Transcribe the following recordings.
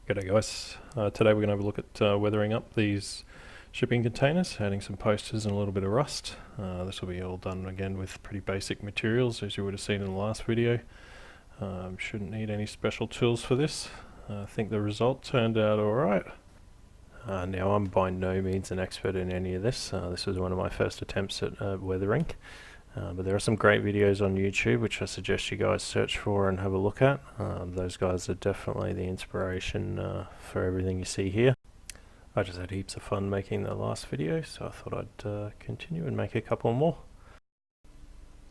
G'day guys, today we're going to have a look at weathering up these shipping containers, adding some posters and a little bit of rust. This will be all done again with pretty basic materials as you would have seen in the last video. Shouldn't need any special tools for this. I think the result turned out alright. Now I'm by no means an expert in any of this. This was one of my first attempts at weathering. But there are some great videos on YouTube which I suggest you guys search for and have a look at. Those guys are definitely the inspiration for everything you see here. I just had heaps of fun making the last video, so I thought I'd continue and make a couple more.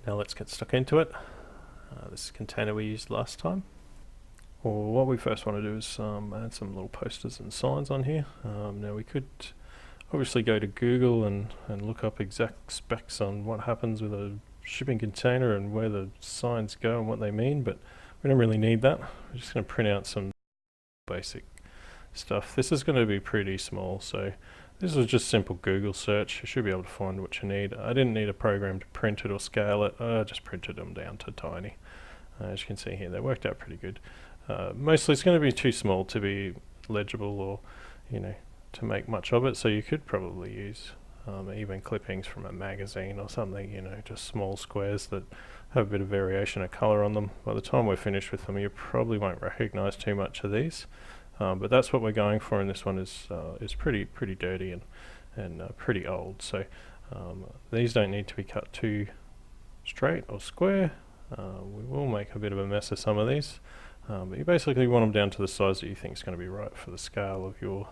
Now let's get stuck into it. This container we used last time. Well, what we first want to do is add some little posters and signs on here. Now we could obviously go to Google and look up exact specs on what happens with a shipping container and where the signs go and what they mean, but we don't really need that. We're just going to print out some basic stuff. This is going to be pretty small, so this was just simple Google search. You should be able to find what you need. I didn't need a program to print it or scale it. I just printed them down to tiny. As you can see here, they worked out pretty good. Mostly it's going to be too small to be legible or, to make much of it, so you could probably use even clippings from a magazine or something, just small squares that have a bit of variation of colour on them. By the time we're finished with them, you probably won't recognise too much of these, but that's what we're going for, and this one is pretty dirty and pretty old, so these don't need to be cut too straight or square. We will make a bit of a mess of some of these, but you basically want them down to the size that you think is going to be right for the scale of your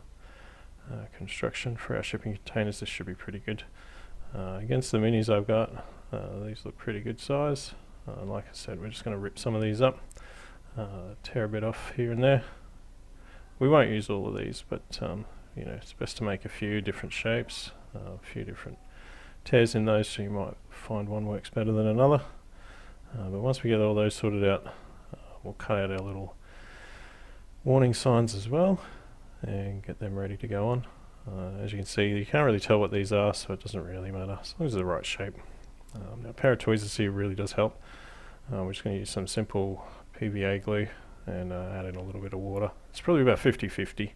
construction. For our shipping containers, this should be pretty good. Against the minis I've got, these look pretty good size. Like I said, we're just going to rip some of these up, tear a bit off here and there. We won't use all of these, but it's best to make a few different shapes, a few different tears in those, so you might find one works better than another. But once we get all those sorted out, we'll cut out our little warning signs as well and get them ready to go on. As you can see, you can't really tell what these are, so it doesn't really matter as long as they're the right shape. Now a pair of tweezers here really does help. We're just going to use some simple PVA glue and add in a little bit of water. It's probably about 50-50.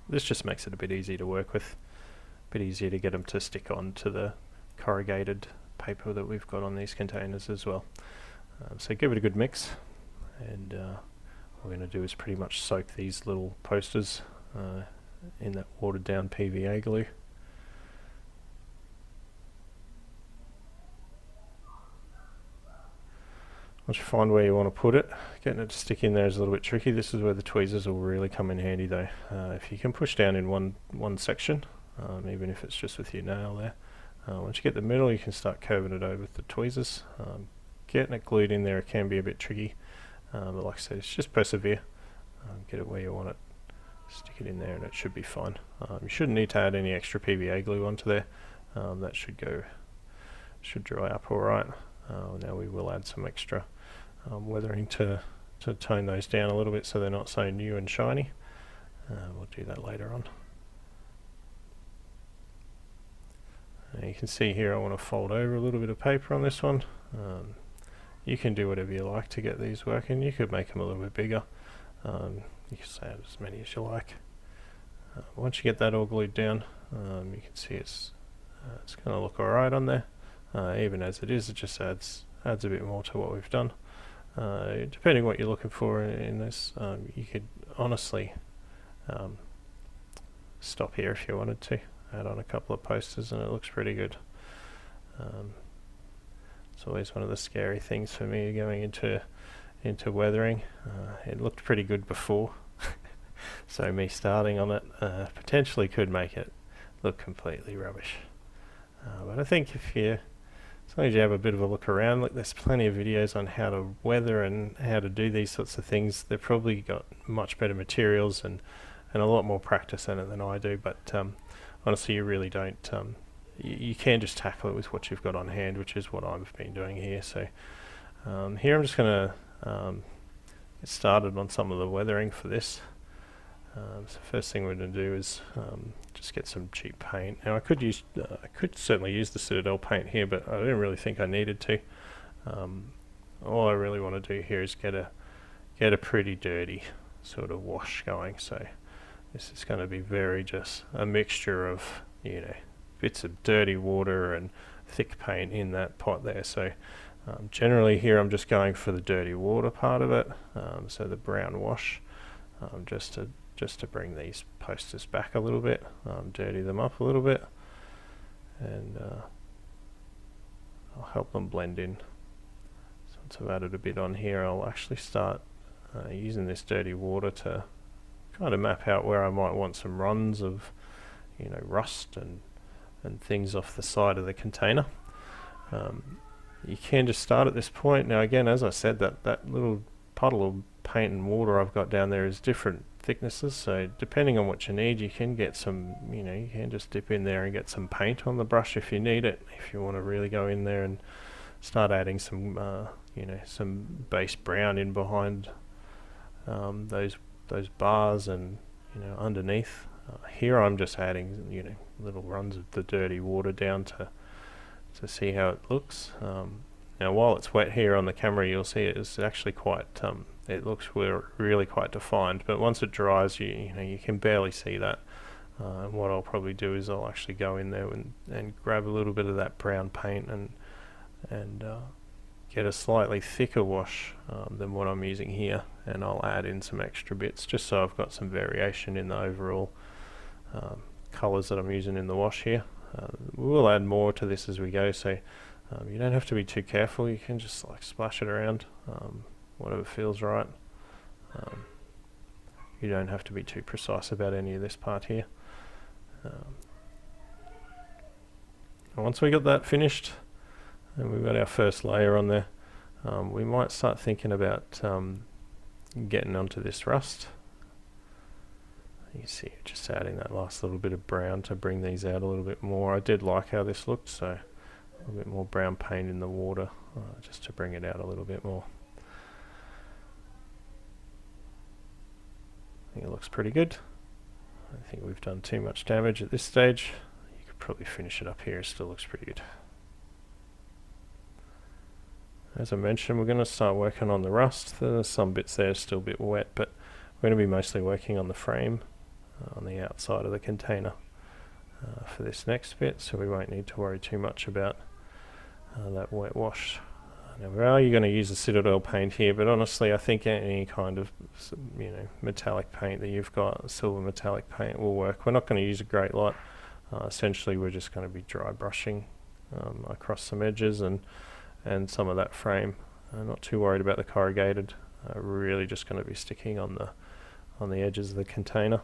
This just makes it a bit easier to work with, a bit easier to get them to stick on to the corrugated paper that we've got on these containers as well. So give it a good mix, and what we're going to do is pretty much soak these little posters in that watered down PVA glue. Once you find where you want to put it, getting it to stick in there is a little bit tricky. This is where the tweezers will really come in handy though. If you can push down in one section, even if it's just with your nail there, once you get the middle you can start curving it over with the tweezers. Getting it glued in there can be a bit tricky, but like I said, it's just persevere, get it where you want it, stick it in there and it should be fine. You shouldn't need to add any extra PVA glue onto there. That should dry up alright. Now we will add some extra weathering to tone those down a little bit so they're not so new and shiny. We'll do that later on. You can see here I want to fold over a little bit of paper on this one. You can do whatever you like to get these working. You could make them a little bit bigger. You can add as many as you like. Once you get that all glued down, you can see it's going to look alright on there. Even as it is, it just adds a bit more to what we've done. Depending what you're looking for in this, you could honestly stop here if you wanted to. Add on a couple of posters and it looks pretty good. It's always one of the scary things for me going into weathering. It looked pretty good before, so me starting on it potentially could make it look completely rubbish. But I think as long as you have a bit of a look around, look, there's plenty of videos on how to weather and how to do these sorts of things. They've probably got much better materials and a lot more practice in it than I do, but honestly you really don't. You can just tackle it with what you've got on hand, which is what I've been doing here. So here I'm just going to get started on some of the weathering for this. So first thing we're going to do is just get some cheap paint. Now I could certainly use the Citadel paint here, but I didn't really think I needed to. All I really want to do here is get a pretty dirty sort of wash going. So this is going to be very just a mixture of, you know, bits of dirty water and thick paint in that pot there. So generally here I'm just going for the dirty water part of it, so the brown wash, just to bring these posters back a little bit, dirty them up a little bit, and I'll help them blend in. So once I've added a bit on here, I'll actually start using this dirty water to kind of map out where I might want some runs of, you know, rust and things off the side of the container. You can just start at this point. Now again, as I said, that little puddle of paint and water I've got down there is different thicknesses, so depending on what you need, you can get some, you know, you can just dip in there and get some paint on the brush if you need it, if you want to really go in there and start adding some you know, some base brown in behind those bars and, you know, underneath. Here I'm just adding, you know, little runs of the dirty water down to see how it looks. Now while it's wet here on the camera, you'll see it's actually quite it looks really quite defined, but once it dries, you know, you can barely see that. And what I'll probably do is I'll actually go in there and grab a little bit of that brown paint and get a slightly thicker wash than what I'm using here, and I'll add in some extra bits just so I've got some variation in the overall colours that I'm using in the wash here. We will add more to this as we go, so you don't have to be too careful. You can just like splash it around, whatever feels right. You don't have to be too precise about any of this part here. Once we got that finished and we've got our first layer on there, we might start thinking about getting onto this rust. You see, just adding that last little bit of brown to bring these out a little bit more. I did like how this looked, so a little bit more brown paint in the water, just to bring it out a little bit more. I think it looks pretty good. I don't think we've done too much damage at this stage. You could probably finish it up here, it still looks pretty good. As I mentioned, we're going to start working on the rust. There's some bits there still a bit wet, but we're going to be mostly working on the frame, on the outside of the container for this next bit, so we won't need to worry too much about that wet wash. Now we are going to use a Citadel paint here, but honestly I think any kind of, you know, metallic paint that you've got, silver metallic paint, will work. We're not going to use a great lot. Essentially we're just going to be dry brushing across some edges and some of that frame. I'm not too worried about the corrugated. Really just going to be sticking on the edges of the container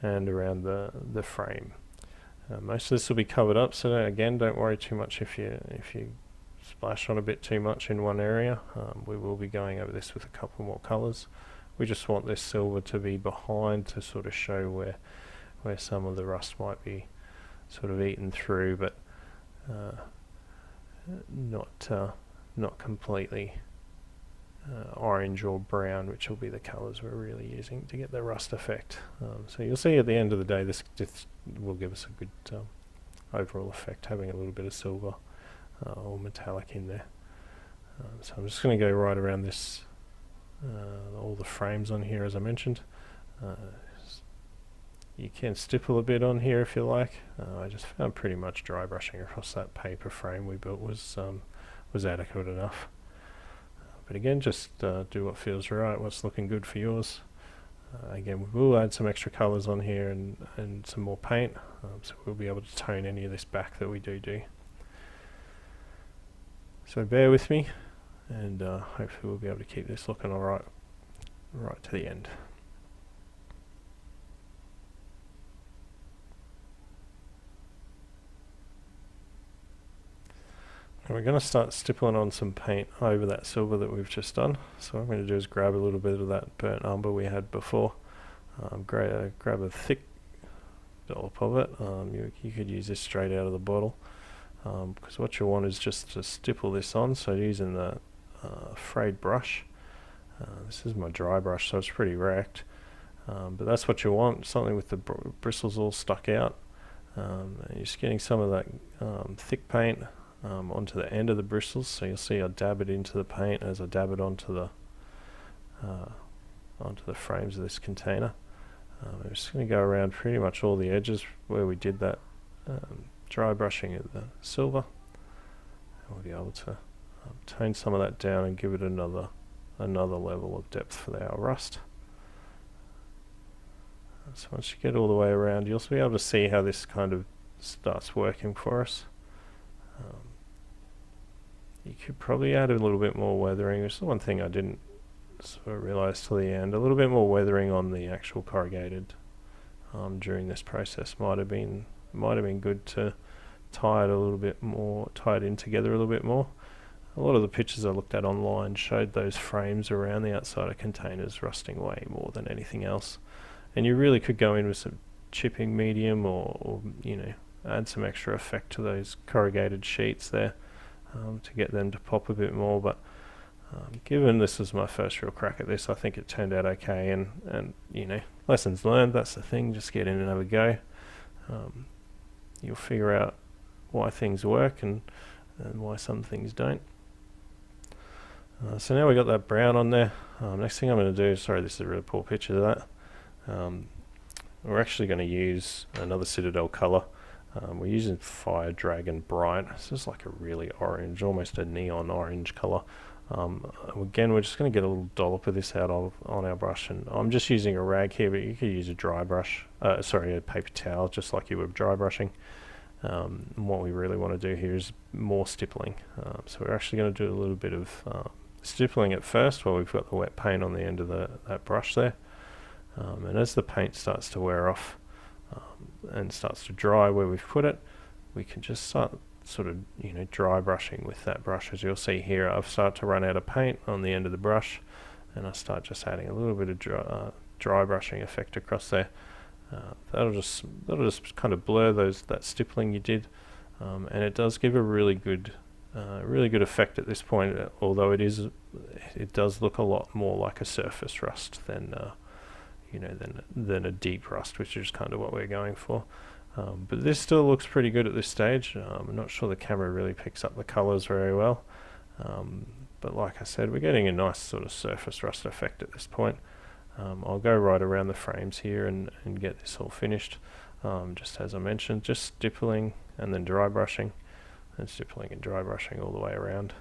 and around the frame. Most of this will be covered up, so again, don't worry too much if you splash on a bit too much in one area. We will be going over this with a couple more colours. We just want this silver to be behind to sort of show where some of the rust might be sort of eaten through, but not completely orange or brown, which will be the colours we're really using to get the rust effect. So you'll see at the end of the day this will give us a good overall effect, having a little bit of silver or metallic in there. So I'm just going to go right around this, all the frames on here as I mentioned. You can stipple a bit on here if you like. I just found pretty much dry brushing across that paper frame we built was adequate enough. But again, just do what feels right, what's looking good for yours. Again, we will add some extra colours on here and some more paint, so we'll be able to tone any of this back that we do. So bear with me, and hopefully we'll be able to keep this looking alright right to the end. And we're going to start stippling on some paint over that silver that we've just done. So what I'm going to do is grab a little bit of that burnt umber we had before, grab a thick dollop of it. You could use this straight out of the bottle, because what you want is just to stipple this on. So using the frayed brush, this is my dry brush, so it's pretty wrecked, but that's what you want, something with the bristles all stuck out. And you're just getting some of that thick paint onto the end of the bristles, so you'll see I dab it into the paint as I dab it onto the frames of this container. I'm just going to go around pretty much all the edges where we did that dry brushing of the silver. And we'll be able to tone some of that down and give it another level of depth for our rust. So once you get all the way around, you'll be able to see how this kind of starts working for us. You could probably add a little bit more weathering, which is the one thing I didn't sort of realise till the end. A little bit more weathering on the actual corrugated during this process might have been good to tie it a little bit more, tie it in together a little bit more. A lot of the pictures I looked at online showed those frames around the outside of containers rusting way more than anything else. And you really could go in with some chipping medium or you know, add some extra effect to those corrugated sheets there to get them to pop a bit more. But given this was my first real crack at this, I think it turned out okay. And you know, lessons learned, that's the thing. Just get in and have a go. You'll figure out why things work and why some things don't. So now we got that brown on there. Next thing I'm going to do, sorry, this is a really poor picture of that. We're actually going to use another Citadel colour. We're using Fire Dragon Bright. This is like a really orange, almost a neon orange colour. Again, we're just going to get a little dollop of this out on our brush, and I'm just using a rag here, but you could use a dry brush, sorry, a paper towel, just like you would dry brushing. And what we really want to do here is more stippling. So we're actually going to do a little bit of stippling at first while we've got the wet paint on the end of that brush there. And as the paint starts to wear off and starts to dry where we've put it, we can just start sort of, you know, dry brushing with that brush. As you'll see here, I've started to run out of paint on the end of the brush, and I start just adding a little bit of dry brushing effect across there. That'll just kind of blur that stippling you did, and it does give a really good effect at this point. Although it does look a lot more like a surface rust than you know, than a deep rust, which is kind of what we're going for. But this still looks pretty good at this stage. I'm not sure the camera really picks up the colours very well, but like I said, we're getting a nice sort of surface rust effect at this point. I'll go right around the frames here and get this all finished. Just as I mentioned, just stippling and then dry brushing, and stippling and dry brushing all the way around.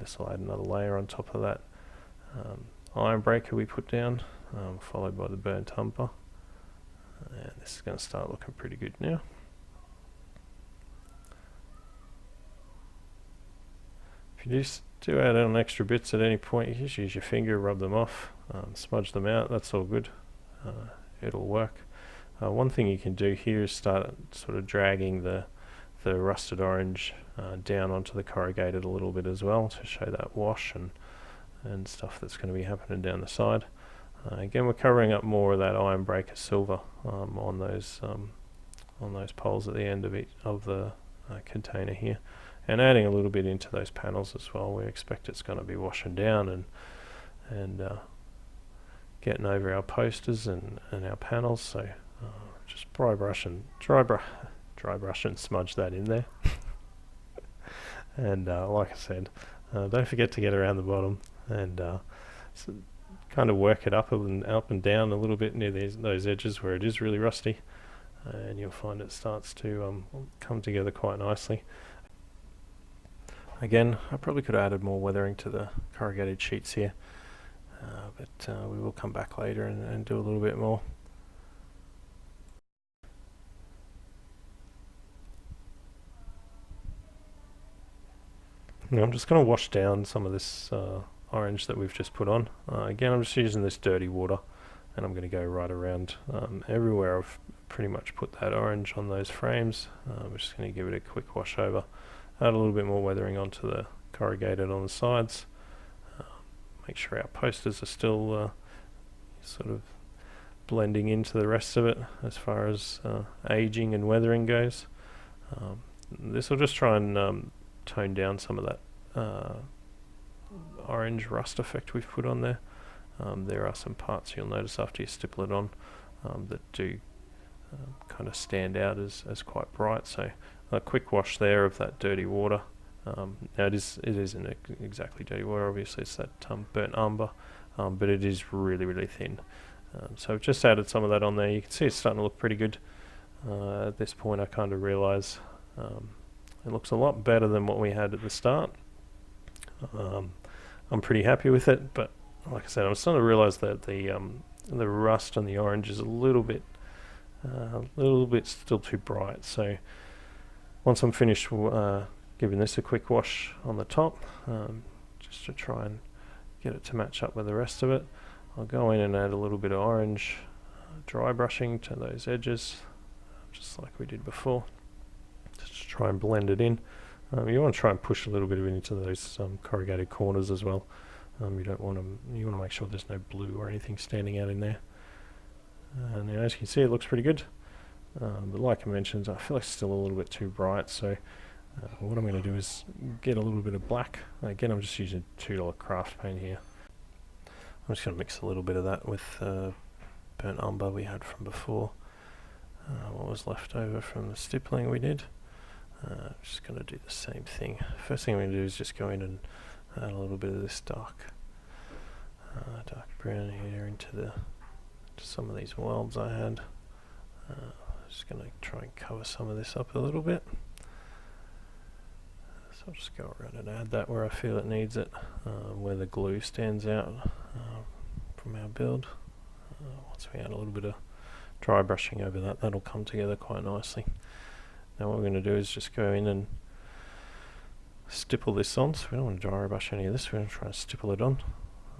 This will add another layer on top of that iron breaker we put down, followed by the burnt umber. And this is going to start looking pretty good now. If you do add on extra bits at any point, you just use your finger, rub them off, smudge them out, that's all good. It'll work. One thing you can do here is start sort of dragging the rusted orange down onto the corrugated a little bit as well, to show that wash and stuff that's going to be happening down the side. Again, we're covering up more of that iron breaker silver on those poles at the end of the container here, and adding a little bit into those panels as well. We expect it's going to be washing down and getting over our posters and our panels. So just dry brush and smudge that in there. And like I said, don't forget to get around the bottom and kind of work it up and down a little bit near those edges where it is really rusty, and you'll find it starts to come together quite nicely. Again, I probably could have added more weathering to the corrugated sheets here, but we will come back later and do a little bit more. Now I'm just going to wash down some of this orange that we've just put on. Again, I'm just using this dirty water, and I'm going to go right around everywhere I've pretty much put that orange on those frames. I'm just going to give it a quick wash over, add a little bit more weathering onto the corrugated on the sides. Make sure our posters are still sort of blending into the rest of it as far as aging and weathering goes. This will just try and tone down some of that orange rust effect we've put on there. There are some parts you'll notice after you stipple it on that do kind of stand out as quite bright. So a quick wash there of that dirty water. Now it isn't exactly dirty water, obviously it's that burnt umber, but it is really thin. So I've just added some of that on there. You can see it's starting to look pretty good. At this point I kind of realise it looks a lot better than what we had at the start. I'm pretty happy with it, but like I said, I'm starting to realise that the rust and the orange is a little bit still too bright. So once I'm finished giving this a quick wash on the top, just to try and get it to match up with the rest of it, I'll go in and add a little bit of orange dry brushing to those edges, just like we did before, just to try and blend it in. You want to try and push a little bit of it into those corrugated corners as well. You want to make sure there's no blue or anything standing out in there. And as you can see, it looks pretty good. But like I mentioned, I feel like it's still a little bit too bright. So what I'm going to do is get a little bit of black. Again, I'm just using $2 craft paint here. I'm just going to mix a little bit of that with burnt umber we had from before. What was left over from the stippling we did. I'm just going to do the same thing. First thing I'm going to do is just go in and add a little bit of this dark brown here into some of these welds I had. Just going to try and cover some of this up a little bit. So I'll just go around and add that where I feel it needs it, where the glue stands out from our build. Once we add a little bit of dry brushing over that, that'll come together quite nicely. Now what we're going to do is just go in and stipple this on. So we don't want to dry brush any of this, we're going to try and stipple it on.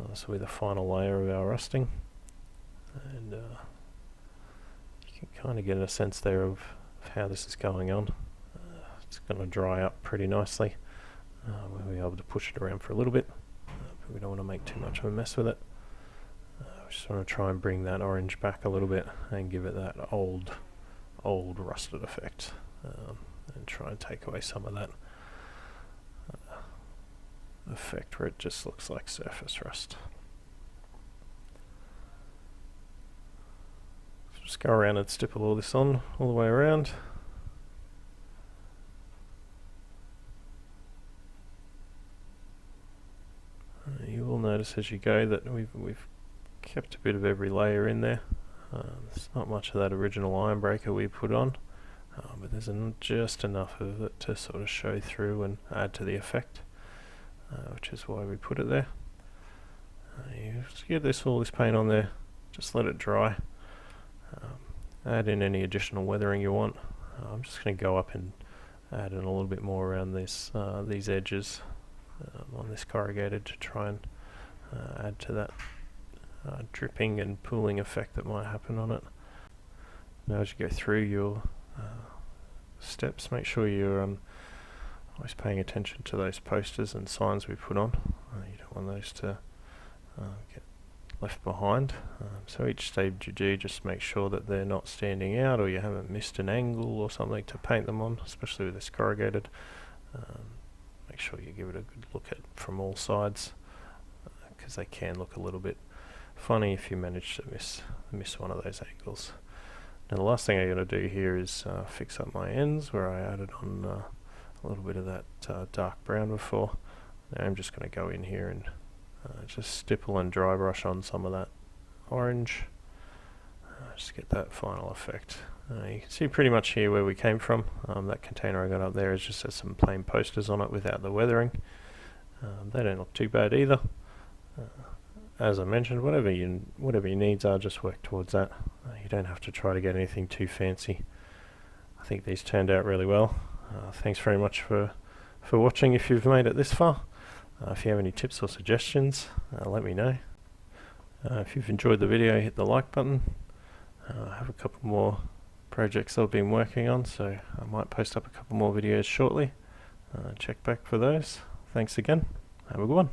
This will be the final layer of our rusting. And you can kind of get a sense there of how this is going on. It's going to dry up pretty nicely. We'll be able to push it around for a little bit, but we don't want to make too much of a mess with it. We just want to try and bring that orange back a little bit and give it that old rusted effect, and try and take away some of that effect where it just looks like surface rust. So just go around and stipple all this on all the way around. You will notice as you go that we've kept a bit of every layer in there. There's not much of that original iron breaker we put on, but there's just enough of it to sort of show through and add to the effect, which is why we put it there. You just get all this paint on there, just let it dry. Add in any additional weathering you want. I'm just going to go up and add in a little bit more around this these edges on this corrugated to try and add to that dripping and pooling effect that might happen on it. Now as you go through your steps, make sure you're always paying attention to those posters and signs we put on. You don't want those to get left behind. So each stage you do, just make sure that they're not standing out or you haven't missed an angle or something to paint them on, especially with this corrugated. Make sure you give it a good look at from all sides, because they can look a little bit funny if you manage to miss one of those angles. Now the last thing I'm going to do here is fix up my ends where I added on a little bit of that dark brown before. Now I'm just going to go in here and just stipple and dry brush on some of that orange, just get that final effect. You can see pretty much here where we came from. That container I got up there is just has some plain posters on it without the weathering. They don't look too bad either. As I mentioned, whatever your needs are, just work towards that. You don't have to try to get anything too fancy. I think these turned out really well. Thanks very much for watching if you've made it this far. If you have any tips or suggestions, let me know. If you've enjoyed the video, hit the like button. I have a couple more projects I've been working on, so I might post up a couple more videos shortly. Check back for those. Thanks again. Have a good one.